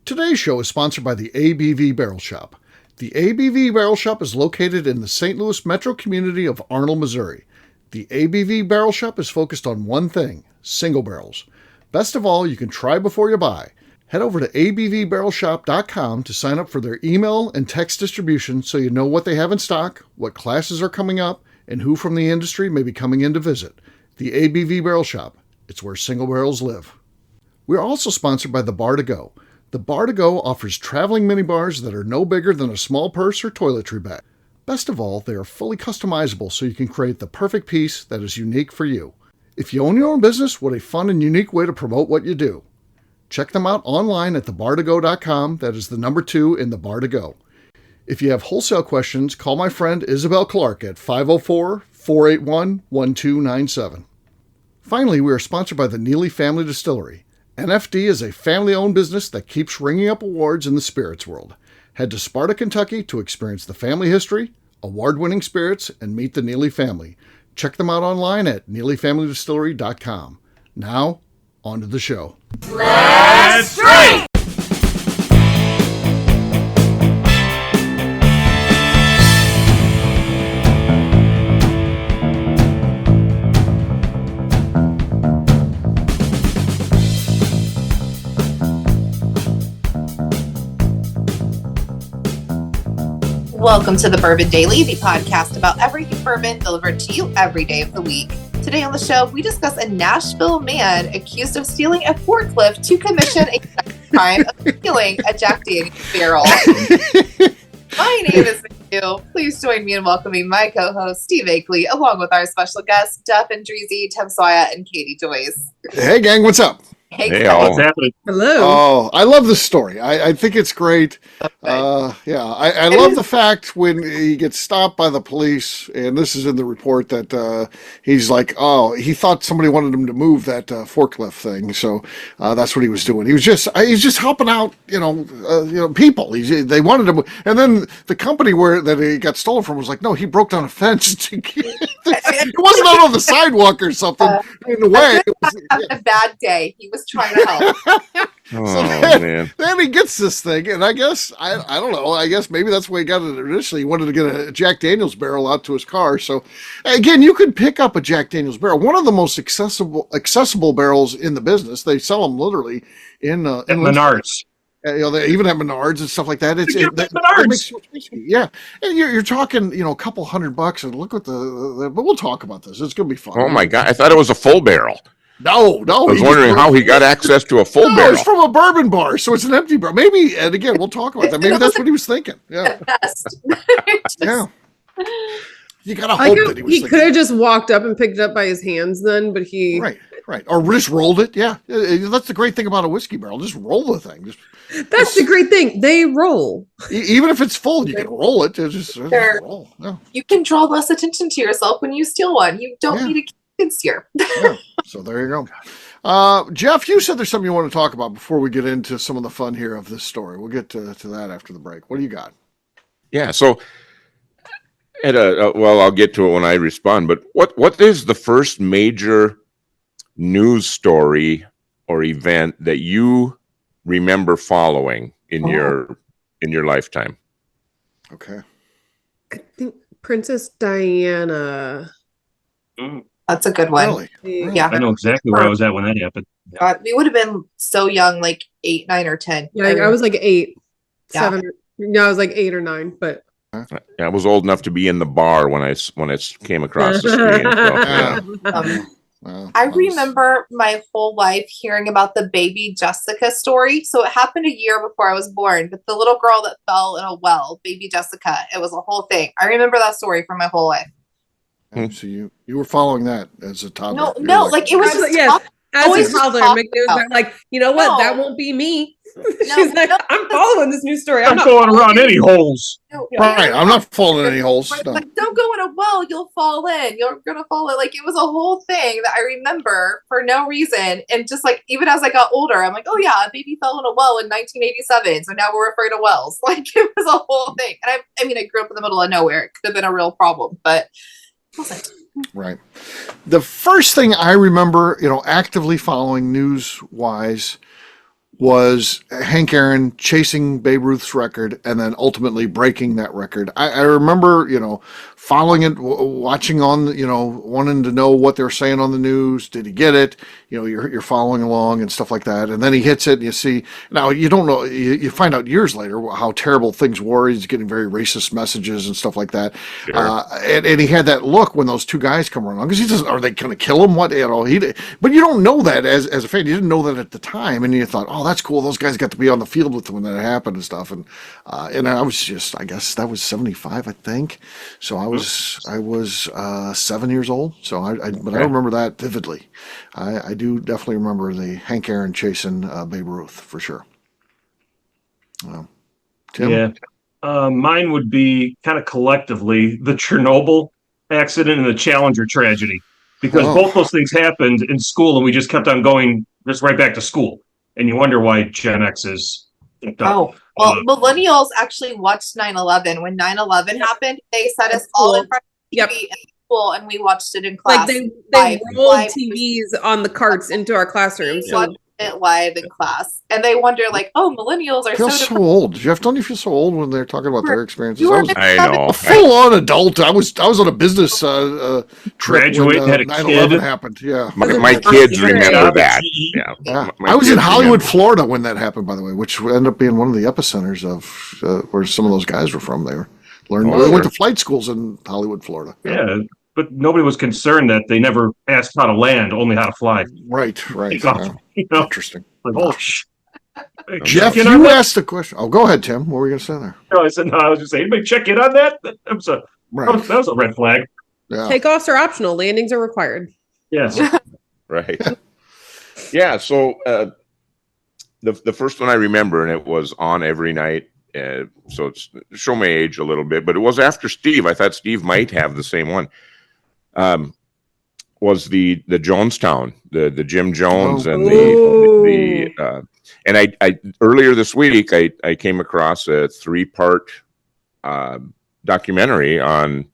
Today's show is sponsored by the ABV Barrel Shop. The ABV Barrel Shop is located in the St. Louis metro community of Arnold, Missouri. The ABV Barrel Shop is focused on one thing, single barrels. Best of all, you can try before you buy. Head over to abvbarrelshop.com to sign up for their email and text distribution so you know what they have in stock, what classes are coming up, and who from the industry may be coming in to visit. The ABV Barrel Shop. It's where single barrels live. We're also sponsored by the Bar to Go. The Bar to Go offers traveling minibars that are no bigger than a small purse or toiletry bag. Best of all, they are fully customizable so you can create the perfect piece that is unique for you. If you own your own business, what a fun and unique way to promote what you do. Check them out online at thebartogo.com. That is the number 2 in the Bar to Go. If you have wholesale questions, call my friend Isabel Clark at 504-481-1297. Finally, we are sponsored by the Neely Family Distillery. NFD is a family-owned business that keeps ringing up awards in the spirits world. Head to Sparta, Kentucky to experience the family history, award-winning spirits, and meet the Neely family. Check them out online at neelyfamilydistillery.com. Now, on to the show. Let's drink! Welcome to the Bourbon Daily, the podcast about everything bourbon delivered to you every day of the week. Today on the show, we discuss a Nashville man accused of stealing a forklift to commission a crime of stealing a Jack Daniels barrel. My name is McNew. Please join me in welcoming my co-host, Steve Akeley, along with our special guests, Jeff and Dreezy, Tim Swaya, and Katie Joyce. Hey, gang, what's up? Hey, What's happening? Hello. Oh, I love this story. I think it's great. I love the fact when he gets stopped by the police, and this is in the report that he's like, oh, he thought somebody wanted him to move that forklift thing, so that's what he was doing. He's just helping out, people. They wanted him, and then the company that he got stolen from was like, no, he broke down a fence. It wasn't out on the sidewalk or something. In a way, it was having a bad day. He was trying to help. Man. Then he gets this thing, and I guess, I don't know, I guess maybe that's why he got it initially. He wanted to get a Jack Daniels barrel out to his car. So, again, you could pick up a Jack Daniels barrel. One of the most accessible barrels in the business. They sell them literally in Menards. They even have Menards and stuff like that. Yeah, and you're talking, a couple $100, and look what but we'll talk about this. It's gonna be fun. Oh my God! I thought it was a full barrel. No. I was wondering how he got access to a full barrel. It's from a bourbon bar, so it's an empty barrel. Maybe, and again, we'll talk about that. Maybe that's what he was thinking. Yeah. Yeah. You gotta hope that he was. He could have just walked up and picked it up by his hands then, but he right, or just rolled it. Yeah, that's the great thing about a whiskey barrel. Just roll the thing. That's the great thing. They roll. Even if it's full, you can roll it. Just roll. Yeah. You can draw less attention to yourself when you steal one. You don't need a consider. So there you go. Jeff, you said there's something you want to talk about before we get into some of the fun here of this story. We'll get to that after the break. What do you got? Yeah. So, I'll get to it when I respond. But what is the first major news story or event that you remember following in your lifetime? Okay. I think Princess Diana. That's a good one. Really? Yeah. I know exactly where I was at when that happened. God, we would have been so young, like 8, 9, or 10. Yeah, I was like 8, Yeah. 7. No, I was like 8 or 9, but I was old enough to be in the bar when it came across the screen. So, I remember my whole life hearing about the baby Jessica story. So it happened a year before I was born, but the little girl that fell in a well, baby Jessica, it was a whole thing. I remember that story for my whole life. So you were following that as a toddler. No, like it was just as a toddler, McNew, like, you know what? That won't be me. She's like, I'm following this new story. I'm not going around any holes. Right, I'm not falling in any holes. No. Like, don't go in a well, you'll fall in. You're gonna fall in. Like, it was a whole thing that I remember for no reason. And just like, even as I got older, I'm like, oh yeah, a baby fell in a well in 1987, so now we're afraid of wells. Like, it was a whole thing. And I mean, I grew up in the middle of nowhere. It could have been a real problem, but it wasn't. Right. The first thing I remember, actively following news-wise was Hank Aaron chasing Babe Ruth's record and then ultimately breaking that record. I remember, following it, watching on, wanting to know what they're saying on the news. Did he get it? You're following along and stuff like that. And then he hits it and you see, now you don't know, you find out years later how terrible things were. He's getting very racist messages and stuff like that. Sure. And he had that look when those two guys come around because he doesn't, are they going to kill him? What, but you don't know that as a fan. You didn't know that at the time. And you thought, oh, that's cool. Those guys got to be on the field with them when that happened and stuff. And I was just, I guess that was 75, I think. So I was 7 years old. So I remember that vividly. I do definitely remember the Hank Aaron chasing Babe Ruth for sure. Tim? Yeah. Mine would be kind of collectively the Chernobyl accident and the Challenger tragedy, because both those things happened in school and we just kept on going just right back to school. And you wonder why Gen X is. Millennials actually watched 9/11. When 9/11 happened, they set us all in front of TV in school and we watched it in class. Like they rolled TVs on the carts into our classrooms. We watched it live in class. And they wonder, like, oh, millennials are so old. Jeff, don't you feel so old when they're talking about their experiences? I know. A full-on adult. I was on a business trip when had a 9/11 kid. happened. Yeah. My kids remember that. Yeah. I was in Hollywood, Florida when that happened, by the way, which ended up being one of the epicenters of where some of those guys were from. They went to flight schools in Hollywood, Florida. Yeah. But nobody was concerned that they never asked how to land, only how to fly. Right. Interesting. Like, Jeff, you asked the question. Oh, go ahead, Tim. What were you going to say there? No, I said, no, I was just saying, anybody check in on that? That was a red flag. Yeah. Takeoffs are optional. Landings are required. Yes. Right. Yeah. So the first one I remember, and it was on every night. So it's show my age a little bit, but it was after Steve. I thought Steve might have the same one. Was the Jonestown, the Jim Jones and and I earlier this week I came across a 3-part documentary on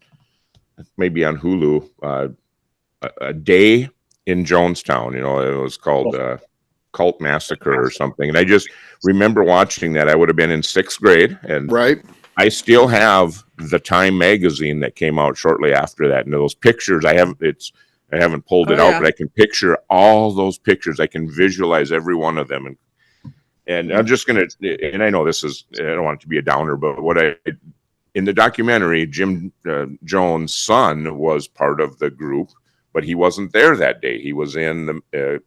Hulu, a day in Jonestown. It was called Cult Massacre or something, and I just remember watching that. I would have been in 6th grade, and I still have the Time magazine that came out shortly after that, and those pictures I haven't pulled it out, but I can picture all those pictures. I can visualize every one of them. And I'm just going to, and I know this is, I don't want it to be a downer, but in the documentary, Jim Jones' son was part of the group, but he wasn't there that day. He was in the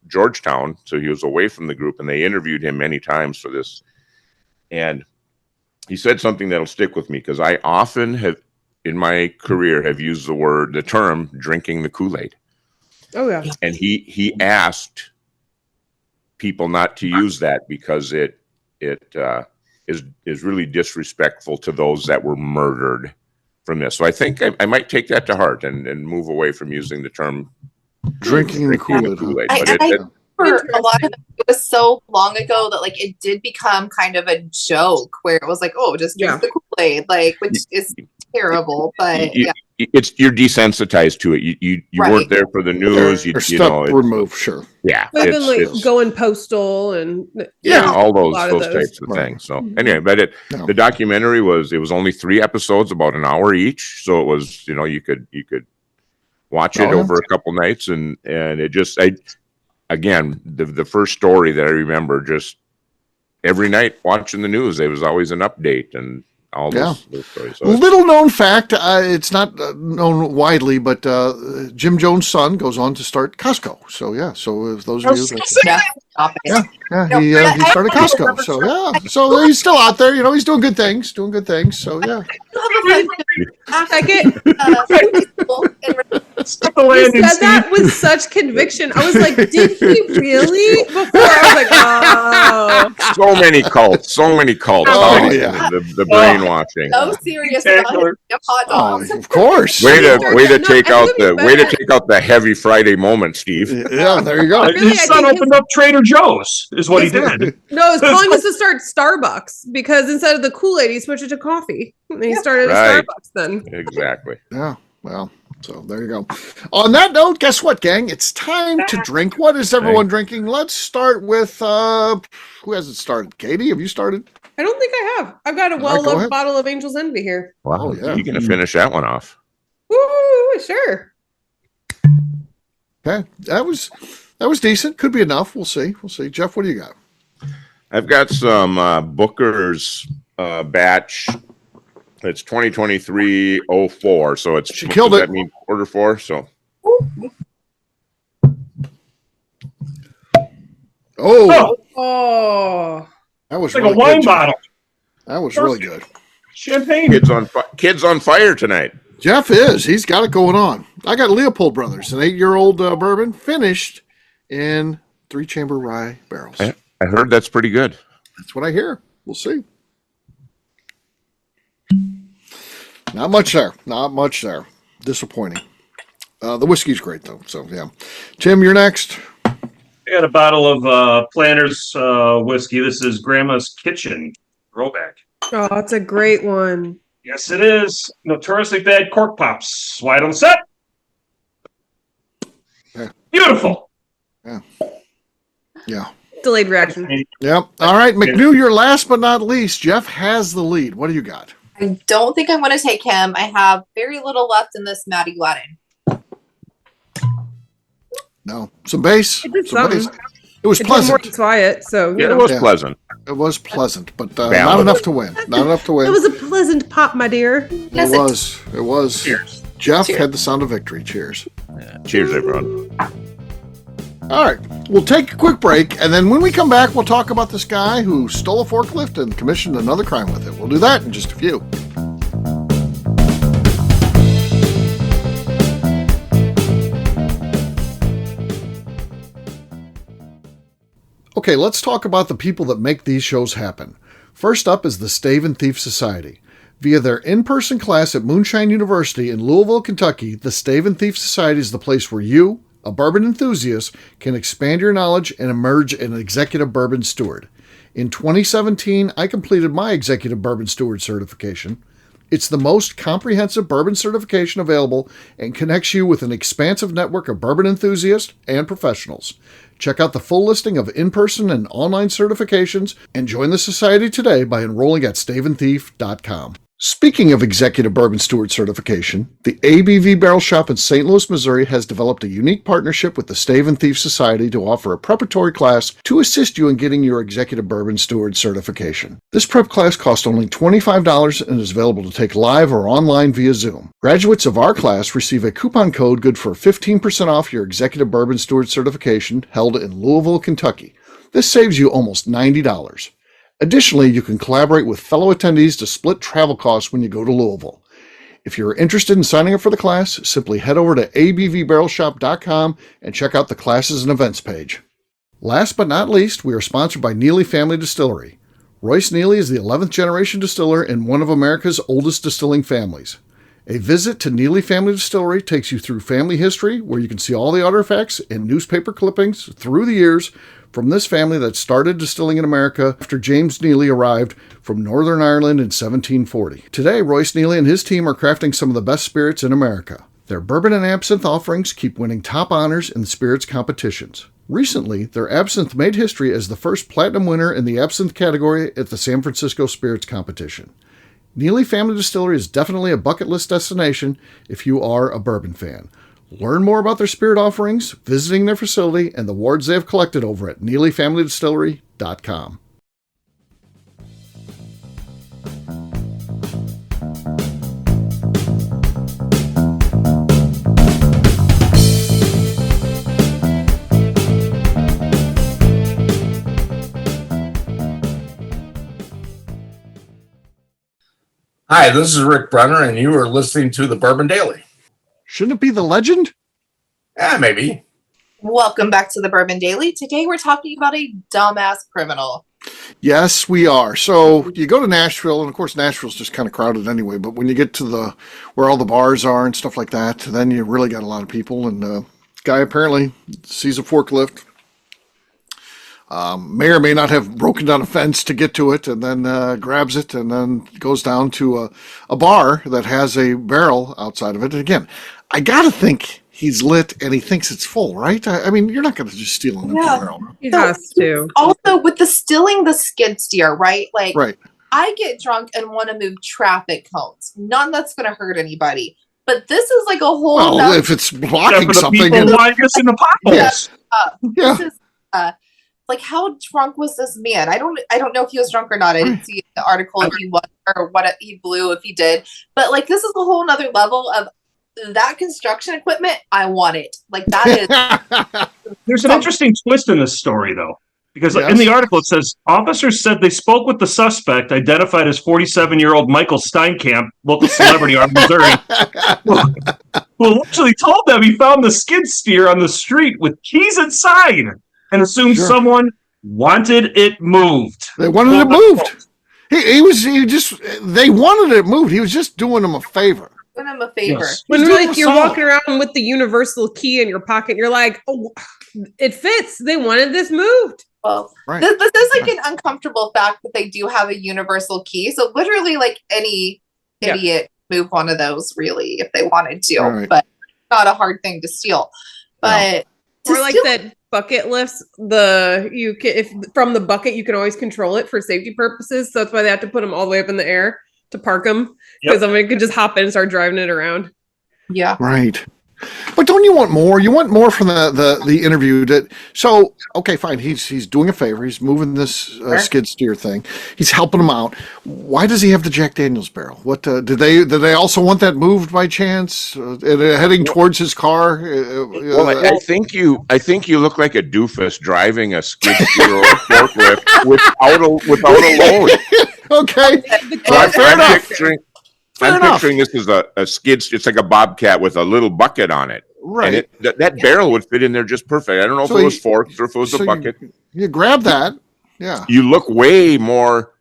Georgetown, so he was away from the group, and they interviewed him many times for this. And he said something that'll stick with me, because I often have, in my career, have used the term drinking the Kool-Aid. Oh yeah. And he asked people not to use that because it is really disrespectful to those that were murdered from this. So I think I might take that to heart and move away from using the term drinking the Kool-Aid. For a lot of it was so long ago that it did become kind of a joke where it was like, oh, just drink the Kool-Aid, which is terrible, but you're desensitized to it. You weren't there for the news. Removed, sure. Yeah, we've been going postal and all those types of things. So anyway, but the documentary was only 3 episodes, about an hour each. So it was you could watch it over a couple nights, and it just again the first story that I remember, just every night watching the news, there was always an update and all those stories. So little known fact, it's not known widely, but Jim Jones' son goes on to start Costco. So so if those of you he started Costco. So so he's still out there. He's doing good things. So You said that with such conviction. I was like, did he really? Before I was like, so many cults. The brainwashing. So serious about hot dogs. Of course. Way to take out the heavy Friday moment, Steve. Yeah, there you go. His son opened up Trader Joe's, is what he did. No, he's calling us to start Starbucks, because instead of the Kool-Aid, he switched it to coffee. And he started at Starbucks then. Exactly. Yeah. Well, So there you go. On that note, guess what, gang? It's time to drink. What is everyone drinking? Let's start with who hasn't started? Katie, have you started? I don't think I have. I've got a well-loved bottle of Angel's Envy here. Wow, Oh, yeah. You're going to finish that one off. Woo, sure. Okay, that was decent. Could be enough. We'll see. Jeff, what do you got? I've got some Booker's batch. It's 2023-04, so it's she killed it. That means Q4. So, oh, that was like really a wine good, bottle. That was really good. Champagne. Kids on fire tonight. Jeff he's got it going on. I got Leopold Brothers, an 8-year-old bourbon finished in 3-chamber rye barrels. I heard that's pretty good. That's what I hear. We'll see. Not much there. Disappointing. The whiskey's great though. So yeah. Tim, you're next. I got a bottle of Planters whiskey. This is Grandma's Kitchen throwback. Oh, it's a great one. Yes, it is. Notoriously bad cork pops. Wide on set. Yeah. Beautiful. Yeah. Delayed reaction. Yep. All right, McNew, you're last but not least. Jeff has the lead. What do you got? I don't think I'm going to take him. I have very little left in this Matty Gladden. No. Some bass. It did Some bass. something. It was It did pleasant. more than Wyatt, so Yeah, it was pleasant. It was pleasant, but not enough to win. Not enough to win. It was a pleasant pop, my dear. Yes, It was. Cheers. Jeff Cheers. had the sound of victory. Cheers. Cheers, everyone. All right. We'll take a quick break, and then when we come back, we'll talk about this guy who stole a forklift and commissioned another crime with it. We'll do that in just a few. Okay, let's talk about the people that make these shows happen. First up is the Stave and Thief Society. Via their in-person class at Moonshine University in Louisville, Kentucky, the Stave and Thief Society is the place where you, a bourbon enthusiast, can expand your knowledge and emerge an executive bourbon steward. In 2017, I completed my executive bourbon steward certification. It's the most comprehensive bourbon certification available and connects you with an expansive network of bourbon enthusiasts and professionals. Check out the full listing of in-person and online certifications and join the society today by enrolling at staveandthief.com. Speaking of executive bourbon steward certification, the ABV Barrel Shop in St. Louis, Missouri has developed a unique partnership with the Stave and Thief Society to offer a preparatory class to assist you in getting your executive bourbon steward certification. This prep class costs only $25 and is available to take live or online via Zoom. Graduates of our class receive a coupon code good for 15% off your executive bourbon steward certification held in Louisville, Kentucky. This saves you almost $90. Additionally, you can collaborate with fellow attendees to split travel costs when you go to Louisville. If you're interested in signing up for the class, simply head over to abvbarrelshop.com and check out the classes and events page. Last but not least, we are sponsored by Neely Family Distillery. Royce Neely is the 11th generation distiller in one of America's oldest distilling families. A visit to Neely Family Distillery takes you through family history, where you can see all the artifacts and newspaper clippings through the years from this family that started distilling in America after James Neely arrived from Northern Ireland in 1740. Today, Royce Neely and his team are crafting some of the best spirits in America. Their bourbon and absinthe offerings keep winning top honors in the spirits competitions. Recently, their absinthe made history as the first platinum winner in the absinthe category at the San Francisco Spirits Competition. Neely Family Distillery is definitely a bucket list destination if you are a bourbon fan. Learn more about their spirit offerings, visiting their facility, and the awards they have collected over at NeelyFamilyDistillery.com. Hi, this is Rick Brenner, and you are listening to the Bourbon Daily. Shouldn't it be the legend? Maybe. Welcome back to the Bourbon Daily. Today we're talking about a dumbass criminal. Yes, we are. So you go to Nashville, and of course Nashville's just kind of crowded anyway, but when you get to where all the bars are and stuff like that, then you really got a lot of people, and this guy apparently sees a forklift. May or may not have broken down a fence to get to it, and then grabs it, and then goes down to a bar that has a barrel outside of it. And again, I got to think he's lit and he thinks it's full, right? I mean, you're not going to just steal an empty barrel. He has to. Also, with the stealing the skid steer, right? Like, Right. I get drunk and want to move traffic cones. None that's going to hurt anybody. But this is like a whole. Well, if it's blocking for the something. people who are missing the potholes. Yeah. This is, like, how drunk was this man? I don't know if he was drunk or not. I didn't see the article if he was or what he blew if he did. But like, this is a whole nother level of that construction equipment. I want it. Like, that is. There's an interesting twist in this story, though, because Yes. in the article it says officers said they spoke with the suspect, identified as 47-year-old Michael Steinkamp, local celebrity out of Missouri, who actually told them he found the skid steer on the street with keys inside and assumed Sure. someone wanted it moved. They wanted it moved. They wanted it moved. He was just doing them a favor. Doing him a favor. Yes. When He's you're doing like a you're solid. walking around with the universal key in your pocket, you're like, oh, it fits. They wanted this moved. Well, Right. this is like an uncomfortable fact that they do have a universal key. So literally, like, any Yeah. idiot move one of those really if they wanted to, Right. but not a hard thing to steal. But to Or like steal- that bucket lifts. If from the bucket you can always control it for safety purposes. So that's why they have to put them all the way up in the air to park them because somebody could just hop in and start driving it around. Yeah. Right. But don't you want more? You want more from the interview. So, okay, fine. He's doing a favor. He's moving this skid steer thing. He's helping him out. Why does he have the Jack Daniels barrel? What did they also want that moved by chance? Heading towards his car? Well, I think you look like a doofus driving a skid steer or a forklift without a load. Okay. So Fair I'm enough. picturing Fair I'm enough. picturing this as a skid. It's like a bobcat with a little bucket on it. Right. And that barrel would fit in there just perfect. I don't know So if it was you- forked or if it was So a bucket. You grab that. Yeah. You look way more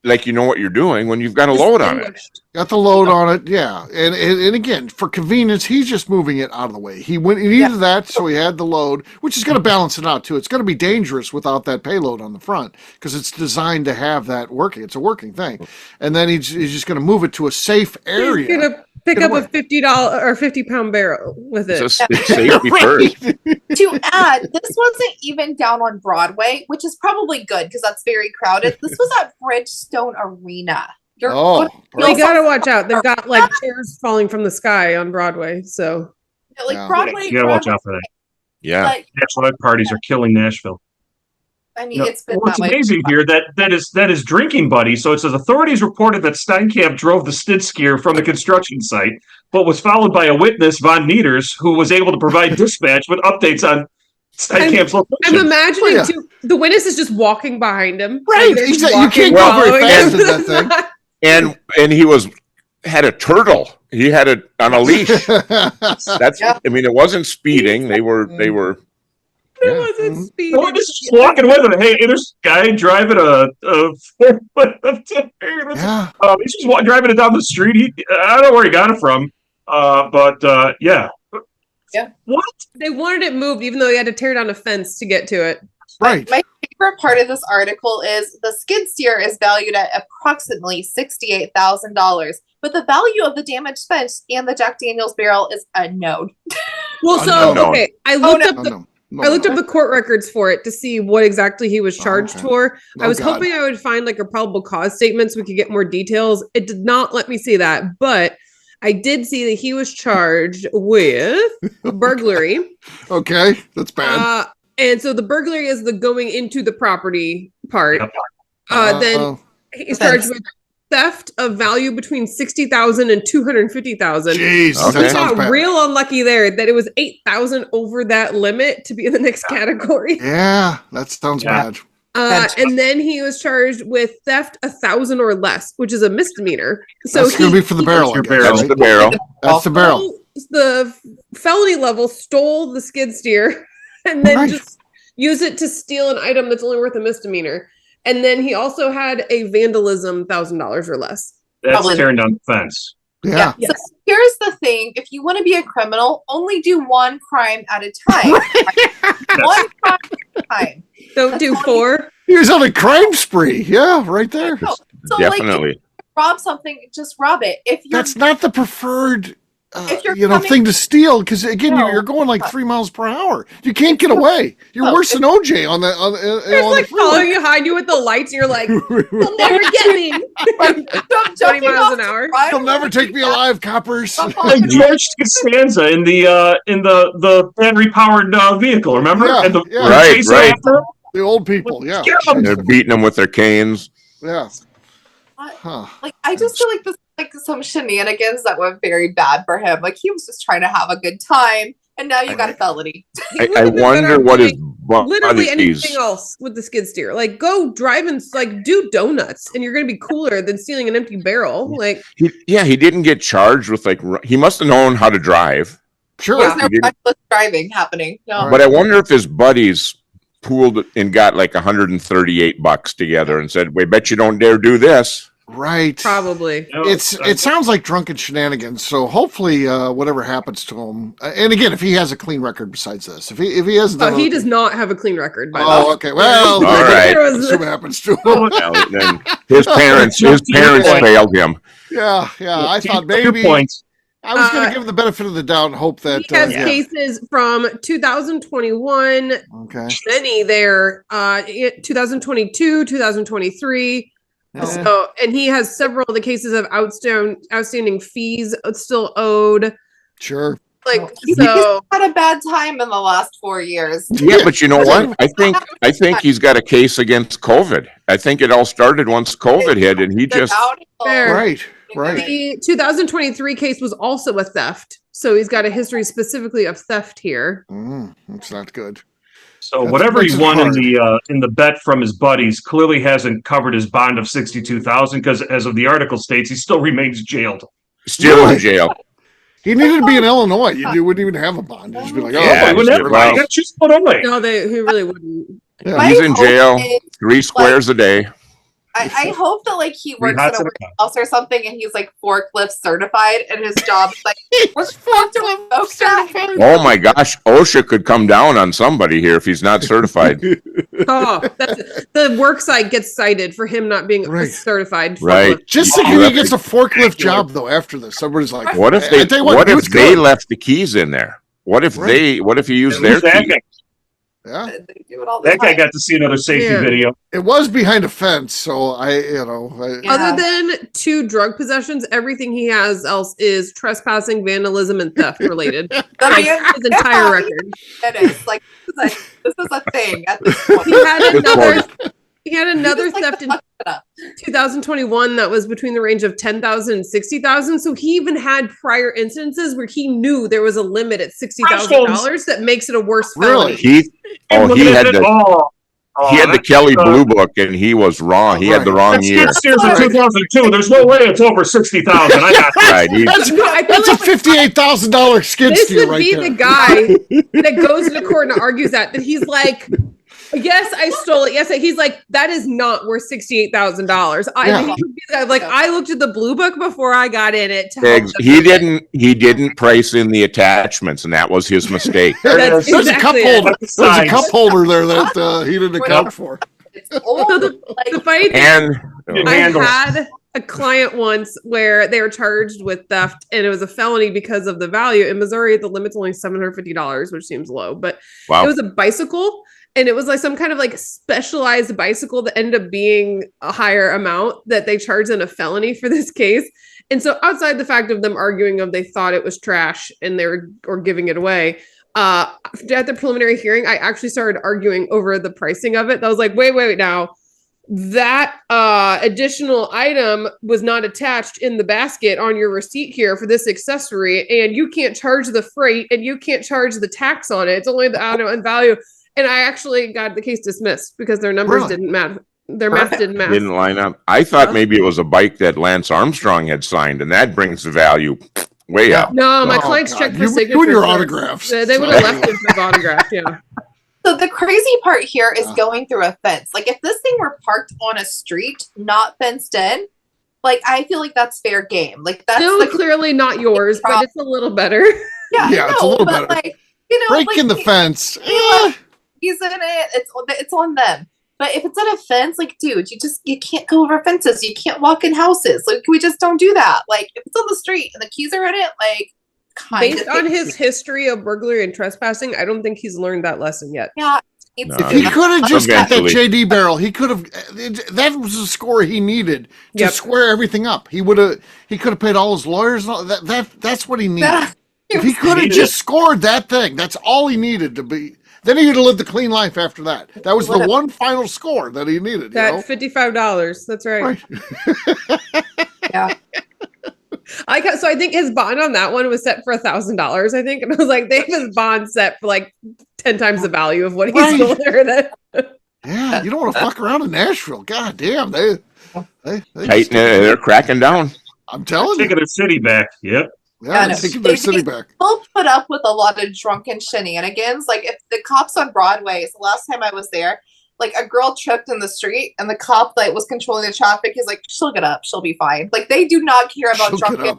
like you know what you're doing when you've got a load on it. Got the load on it, yeah. And again, for convenience, he's just moving it out of the way. He needed that, so he had the load, which is going to balance it out too. It's going to be dangerous without that payload on the front because it's designed to have that working. It's a working thing, and then he's just going to move it to a safe area. He's gonna pick Get up away. a $50 or 50-pound barrel with it. It's safety first. To add, this wasn't even down on Broadway, which is probably good because that's very crowded. This was at Bridgestone Arena. Oh, You gotta watch out. They've got like chairs falling from the sky on Broadway. So like Yeah. Broadway. You gotta watch Broadway, out for that. Yeah. But, Bachelorette parties are killing Nashville. I mean, You know, it's been what's that way. amazing here that is drinking buddy. So it says authorities reported that Steinkamp drove the skid steer from the construction site, but was followed by a witness, Von Nieders, who was able to provide dispatch with updates on Steinkamp's I'm location. imagining Oh, yeah. too, the witness is just walking behind him. Right, Like, they're just exactly. You can't walking, go very following fast him. in that And he had a turtle. He had it on a leash. That's Yeah. I mean, it wasn't speeding. They were It wasn't speeding. Well, this is walking with him. Hey, there's a guy driving a 4-foot. Yeah. He's just driving it down the street. I don't know where he got it from, but yeah. Yeah. What? They wanted it moved, even though they had to tear down a fence to get to it. Right. My favorite part of this article is the skid steer is valued at approximately $68,000, but the value of the damaged fence and the Jack Daniels barrel is unknown. Well, so Unknown. okay, I looked up Oh, the no. No, I looked no. up the court records for it to see what exactly he was charged okay. for. I Oh, was God. hoping I would find like a probable cause statement so we could get more details. It did not let me see that, but I did see that he was charged with burglary. Okay, that's bad. And so the burglary is the going into the property part. Yep. Then he's charged with theft of value between $60,000 and $250,000. Jeez, Okay. that He sounds got bad. real unlucky there that it was $8,000 over that limit to be in the next category. Yeah, that sounds Yeah. bad. And then he was charged with theft 1,000 or less, which is a misdemeanor. So That's going to be for the barrel. Your I guess, barrel. that's right? the barrel. That's the barrel. stole the felony level stole the skid steer and then Right. just use it to steal an item that's only worth a misdemeanor. And then he also had a vandalism $1,000 or less. That's Probably. tearing down the fence. Yeah. Yes. So here's the thing. If you want to be a criminal, only do one crime at a time. One crime at a time. Don't do 4. He was on a crime spree. Yeah, right there. So like, if Definitely. you rob something, just rob it. If you're That's not the preferred thing to steal, because again, you're going like 3 miles per hour. You can't get away. You're worse than OJ on the There's following you behind you with the lights, and you're like, "They'll never get me." 20 miles an hour. You'll never take me alive, coppers. Like George Costanza in the battery powered vehicle. Remember? Yeah, And the Right. The old people, yeah. They're beating them with their canes. Yeah. Like, I just feel like this is like some shenanigans that went very bad for him. Like, he was just trying to have a good time, and now you got a felony. I wonder what his literally anything buddies. else with the skid steer. Like, go drive and like do donuts, and you're gonna be cooler than stealing an empty barrel. Like, He didn't get charged with he must have known how to drive. Sure. There's no reckless driving happening. No. But I wonder if his buddies pooled and got like $138 together and said, "We bet you don't dare do this." Right. probably. It sounds like drunken shenanigans. So hopefully, whatever happens to him, and again, if he has a clean record besides this, if he hasn't, Oh, he does not have a clean record. By the way. okay. Well, All right. let's see what happens to him. Well, then his parents failed him. Yeah. I thought maybe I was going to give him the benefit of the doubt and hope that He has cases from 2021, Okay. many there, 2022, 2023. So, and he has several of the cases of outstanding fees still owed. Sure. Like, He's so had a bad time in the last 4 years. Yeah, but you know what? I think he's got a case against COVID. I think it all started once COVID hit, and he just Fair. Right. The 2023 case was also a theft. So he's got a history specifically of theft here. That's not good. So That whatever makes he it won hard. in the bet from his buddies clearly hasn't covered his bond of $62,000, because as of the article states, he still remains jailed. still in jail. He needed to be in Illinois. You wouldn't even have a bond. You'd just be like, oh, Yeah, Why would well, everybody get just put away? No, he really wouldn't. yeah. He's in jail 3 squares a day. I hope that like he works Hot at a to the warehouse or something, and he's like forklift certified, and his job is like we're forklift certified. Oh my gosh, OSHA could come down on somebody here if he's not certified. Oh, that's the work site gets cited for him not being Right. certified. Right. Just thinking he gets a forklift job though after this. Somebody's like, What if I tell you what, if dude's they good. left the keys in there? What if he used their That keys? guy, Yeah, They do it all the that guy time. got to see another safety Yeah. video. it was behind a fence, so Yeah. Other than 2 drug possessions, everything he has else is trespassing, vandalism, and theft related. The Like, man- his entire record. It is like this is a thing at this point. He had another Just like theft the in fuck it up. 2021 that was between the range of 10,000 and 60,000. So he even had prior instances where he knew there was a limit at $60,000 that makes it a worse felony. Really? He had the That's Kelly Blue Book, and he was wrong. He had the wrong year. Skid Steers in 2002. There's no way it's over 60,000. I got Right. That's, No, I feel that's a like $58,000 skid this steer would right be there. the guy that goes to court and argues that he's like, yes, I stole it. Yes, he's like, that is not worth $68,000. Yeah. I looked at the blue book before I got in it. To Eggs. He didn't price in the attachments, and that was his mistake. That's There's a cup exactly it. holder. There's a cup holder there that he didn't account for. It's old. So the like, funny thing, And I handle it. had a client once where they were charged with theft, and it was a felony because of the value. In Missouri, the limit's only $750, which seems low, but wow, it was a bicycle. And it was like some kind of like specialized bicycle that ended up being a higher amount that they charged in a felony for this case. And so outside the fact of them arguing of they thought it was trash and they were or giving it away, at the preliminary hearing, I actually started arguing over the pricing of it. I was like, wait now. That additional item was not attached in the basket on your receipt here for this accessory, and you can't charge the freight and you can't charge the tax on it. It's only the item and value. And I actually got the case dismissed because their numbers Really? didn't match. Their math didn't match. didn't line up. I thought maybe it was a bike that Lance Armstrong had signed, and that brings the value way up. No, my Oh, clients God. checked for You signatures. and your first. autographs. They would have left it for autograph, yeah. So the crazy part here is going through a fence. Like if this thing were parked on a street, not fenced in, like I feel like that's fair game. Like that's Still clearly not yours, but it's a little better. Yeah, it's a little better. Like, Breaking the fence. He's in it. It's on them. But if it's at a fence, like, dude, you can't go over fences. You can't walk in houses. Like, we just don't do that. Like, if it's on the street and the keys are in it, like, Based on his history of burglary and trespassing, I don't think he's learned that lesson yet. Yeah. If he could have just got that JD barrel, he could have. That was the score he needed to square everything up. He could have paid all his lawyers. That's what he needed. If he could have just scored that thing, that's all he needed to be. Then he would have lived a clean life after that. That was the one final score that he needed. That $55. That's right. Yeah. So I think his bond on that one was set for $1,000. I think, and I was like, they have his bond set for like 10 times the value of what he sold there. Yeah, you don't want to fuck around in Nashville. God damn, they're cracking down. I'm telling you, taking their city back. Yep. Yeah, taking their city back. People put up with a lot of drunken shenanigans. Like if the cops on Broadway, so the last time I was there, like a girl tripped in the street and the cop that was controlling the traffic, he's like, she'll get up, she'll be fine. Like they do not care about drunken.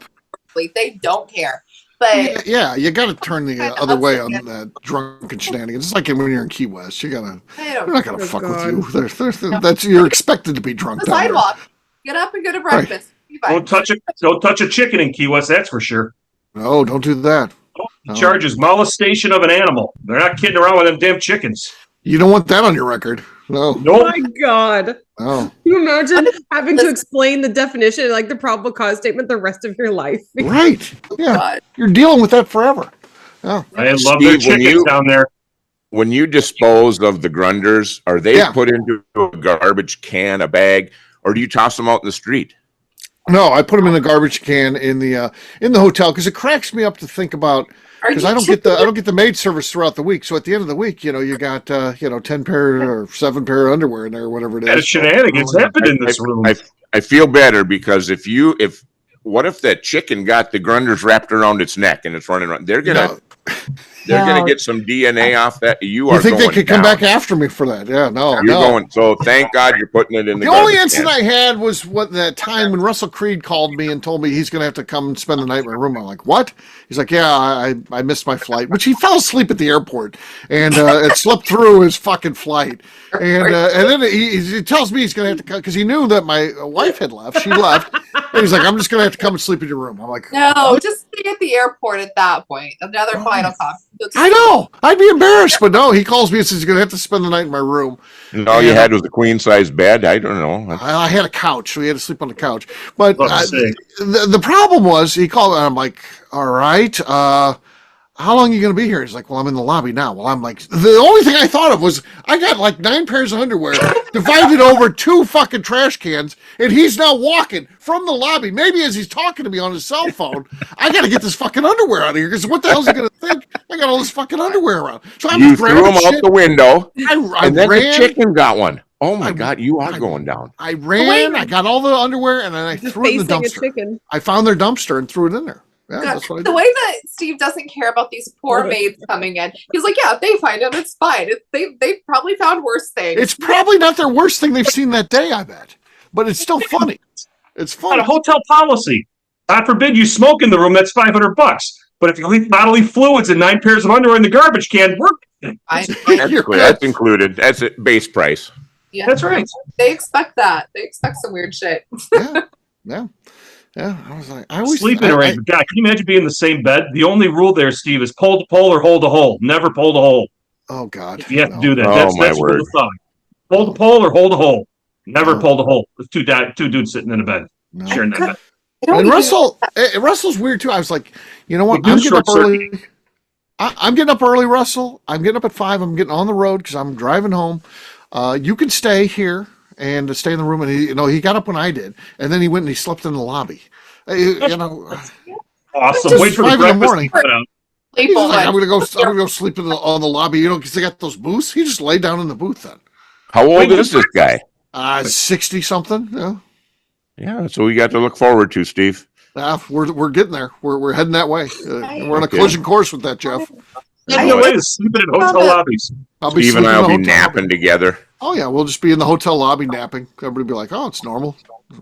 They don't care. But yeah, you got to turn the other way on that drunken shenanigans. It's like when you're in Key West, they're not gonna fuck with you. That's you're expected to be drunk. The sidewalk. Get up and go to breakfast. Don't touch a chicken in Key West. That's for sure. No, don't do that. He charges molestation of an animal. They're not kidding around with them damn chickens. You don't want that on your record. No. Oh my God. Oh. Can you imagine having to explain the definition, like the probable cause statement, the rest of your life? Right. Yeah. You're dealing with that forever. Oh. I love their chickens down there. When you dispose of the grunders, are they put into a garbage can, a bag, or do you toss them out in the street? No, I put them in a garbage can in the hotel because it cracks me up to think about. Because I don't get the maid service throughout the week. So at the end of the week, you got 10 pair or 7 pair of underwear in there, or whatever it is. That shenanigans happened in this room. I feel better because what if that chicken got the grunders wrapped around its neck and it's running around? They're gonna get some DNA off that. You think they could come back after me for that? Yeah, no, you're going. So thank God you're putting it in the. The only incident I had was that time when Russell Creed called me and told me he's going to have to come and spend the night in my room. I'm like, what? He's like, yeah, I missed my flight, which he fell asleep at the airport and it slipped through his fucking flight. And then he tells me he's going to have to come because he knew that my wife had left. She left. And he's like, I'm just going to have to come and sleep in your room. I'm like, no, just stay at the airport at that point. Another final call. I know. I'd be embarrassed, but no, he calls me and says he's going to have to spend the night in my room. And all you had was a queen size bed. I don't know. I had a couch, so he had to sleep on the couch. But the problem was he called and I'm like, all right, how long are you going to be here? He's like, well, I'm in the lobby now. Well, I'm like, the only thing I thought of was I got like 9 pairs of underwear divided over 2 fucking trash cans, and he's now walking from the lobby. Maybe as he's talking to me on his cell phone, I got to get this fucking underwear out of here because what the hell is he going to think? I got all this fucking underwear around. So I'm threw them out the window, I and then ran. The chicken got one. Oh my God, you are going down. I ran. I got all the underwear, and then I threw it in the dumpster. I found their dumpster and threw it in there. Yeah, that's what I did. The way that Steve doesn't care about these poor maids coming in, he's like, yeah, if they find them, it's fine. They probably found worse things. It's probably not their worst thing they've seen that day, I bet. But it's still funny. It's funny. A hotel policy. God forbid you smoke in the room, that's $500. But if you leave bodily fluids and 9 pairs of underwear in the garbage can, that's included. That's a base price. Yeah, that's right. They expect that. They expect some weird shit. Yeah. I was like, I always sleeping arrangement. God, can you imagine being in the same bed? The only rule there, Steve, is pull to pole or hold to hole. Never pull to hole. Oh God, you have to do that. Oh, that's rule of thumb. Pull to pole or hold to hole. Never pull to hole. With two dudes sitting in a bed, sharing that bed. And Russell's weird too. I was like, you know what? I'm getting up early. I'm getting up early, Russell. I'm getting up at 5. I'm getting on the road because I'm driving home. You can stay here and stay in the room. And he got up when I did, and then he went and he slept in the lobby. Awesome. Wait for the 5 in the morning. He's like, I'm gonna go sleep on the lobby. Because they got those booths. He just laid down in the booth then. How old is this guy? 60 something. Yeah. So we got to look forward to, Steve. We're getting there. We're heading that way. We're on a collision course with that, Jeff. There's no way to sleep in hotel lobbies. Steve and I'll be napping together. Oh yeah, we'll just be in the hotel lobby napping. Everybody will be like, "Oh, it's normal."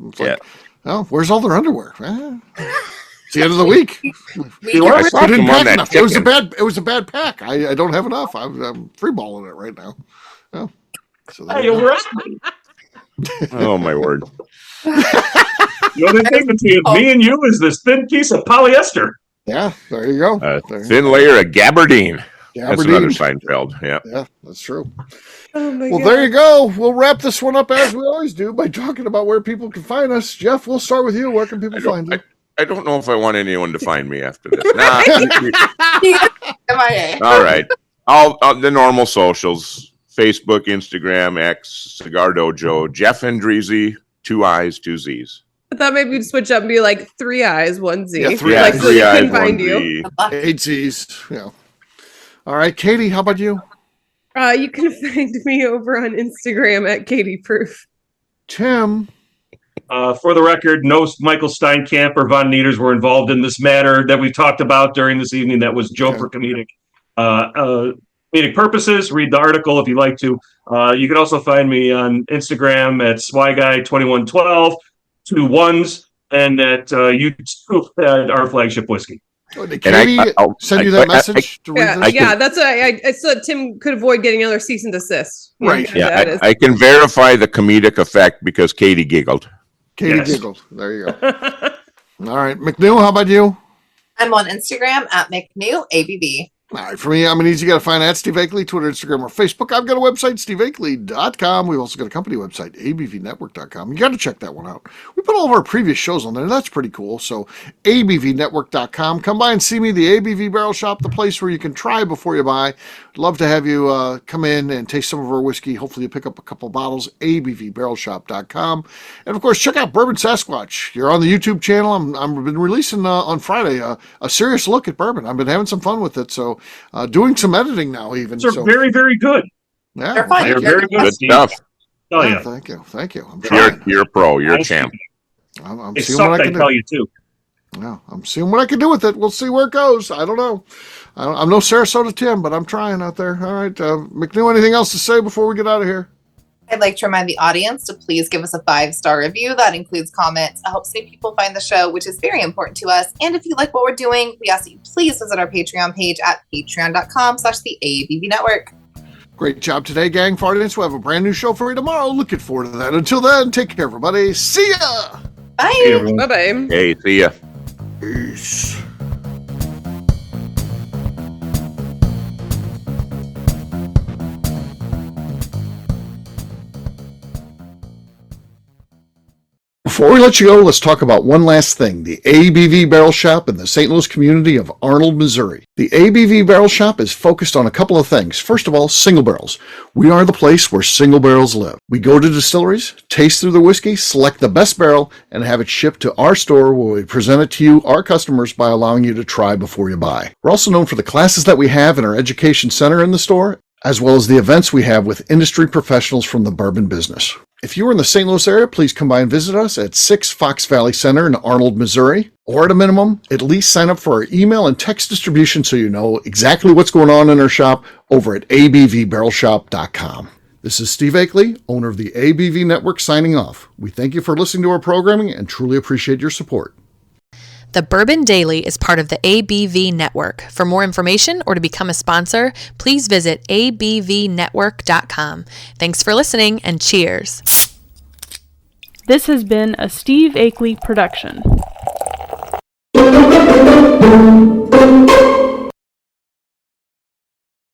It's like, oh, where's all their underwear? It's the end of the week. I didn't pack enough. It was a bad pack. I don't have enough. I'm freeballing it right now. Oh, so oh my word! The only thing between me and you is this thin piece of polyester. Yeah, there you go. There you Thin layer of gabardine. That's another Gabardine. Seinfeld. Yeah. Yeah, that's true. Oh my Well, God. there you go. We'll wrap this one up as we always do by talking about where people can find us. Jeff, we'll start with you. Where can people find you? I don't know if I want anyone to find me after this. Nah, MIA. all right. All the normal socials: Facebook, Instagram, X, Cigar Dojo, Jeff Andreezy, 2 I's, 2 Z's. I thought maybe you'd switch up and be like 3 I's, 1 Z. Yeah, 3 Yeah, eyes. so 3 they I's, can 1 find you. Z. 8 Z's. Yeah. All right, Katie, how about you? You can find me over on Instagram at Katie Proof. Tim. For the record, no Michael Steinkamp or Von Nieters were involved in this matter that we talked about during this evening. That was Joe for comedic purposes. Read the article if you like to. You can also find me on Instagram at SwyGuy2112, 2 1s, and at YouTube at Our Flagship Whiskey. Oh, did Katie send you that message to read this? Yeah, that's what I said. Tim could avoid getting another cease and desist. Right. Yeah, I can verify the comedic effect because Katie giggled. Katie giggled. There you go. All right, McNew, how about you? I'm on Instagram at McNew ABB. All right, for me, I'm an easy guy to find at Steve Akeley, Twitter, Instagram, or Facebook. I've got a website, steveakeley.com. We've also got a company website, abvnetwork.com. You got to check that one out. We put all of our previous shows on there. That's pretty cool. So abvnetwork.com. Come by and see me, the ABV Barrel Shop, the place where you can try before you buy. I'd love to have you come in and taste some of our whiskey. Hopefully you pick up a couple bottles, abvbarrelshop.com. And, of course, check out Bourbon Sasquatch. You're on the YouTube channel. I've been releasing on Friday a serious look at bourbon. I've been having some fun with it. So doing some editing now even. They're very, very good. Yeah, They're fine. They're very good. Good Steve. stuff. Oh, yeah, yeah. thank you. Thank you. I'm trying. You're a pro. You're a champ. I'm They seeing what suck, I I can tell do. you, too. Yeah, I'm seeing what I can do with it. We'll see where it goes. I don't know. I'm no Sarasota Tim, but I'm trying out there. All right. McNew, anything else to say before we get out of here? I'd like to remind the audience to please give us a 5-star review. That includes comments. It helps new people find the show, which is very important to us. And if you like what we're doing, we ask that you please visit our Patreon page at patreon.com/the ABV Network. Great job today, gang. For audience, we'll have a brand new show for you tomorrow. Looking forward to that. Until then, take care, everybody. See ya. Bye. Hey, everyone. Bye-bye. Hey, see ya. Peace. Before we let you go, let's talk about one last thing. The ABV Barrel Shop in the St. Louis community of Arnold, Missouri. The ABV Barrel Shop is focused on a couple of things. First of all, single barrels. We are the place where single barrels live. We go to distilleries, taste through the whiskey, select the best barrel, and have it shipped to our store where we present it to you, our customers, by allowing you to try before you buy. We're also known for the classes that we have in our education center in the store, as well as the events we have with industry professionals from the bourbon business. If you are in the St. Louis area, please come by and visit us at 6 Fox Valley Center in Arnold, Missouri. Or at a minimum, at least sign up for our email and text distribution so you know exactly what's going on in our shop over at abvbarrelshop.com. This is Steve Akeley, owner of the ABV Network, signing off. We thank you for listening to our programming and truly appreciate your support. The Bourbon Daily is part of the ABV Network. For more information or to become a sponsor, please visit abvnetwork.com. Thanks for listening and cheers. This has been a Steve Akeley production.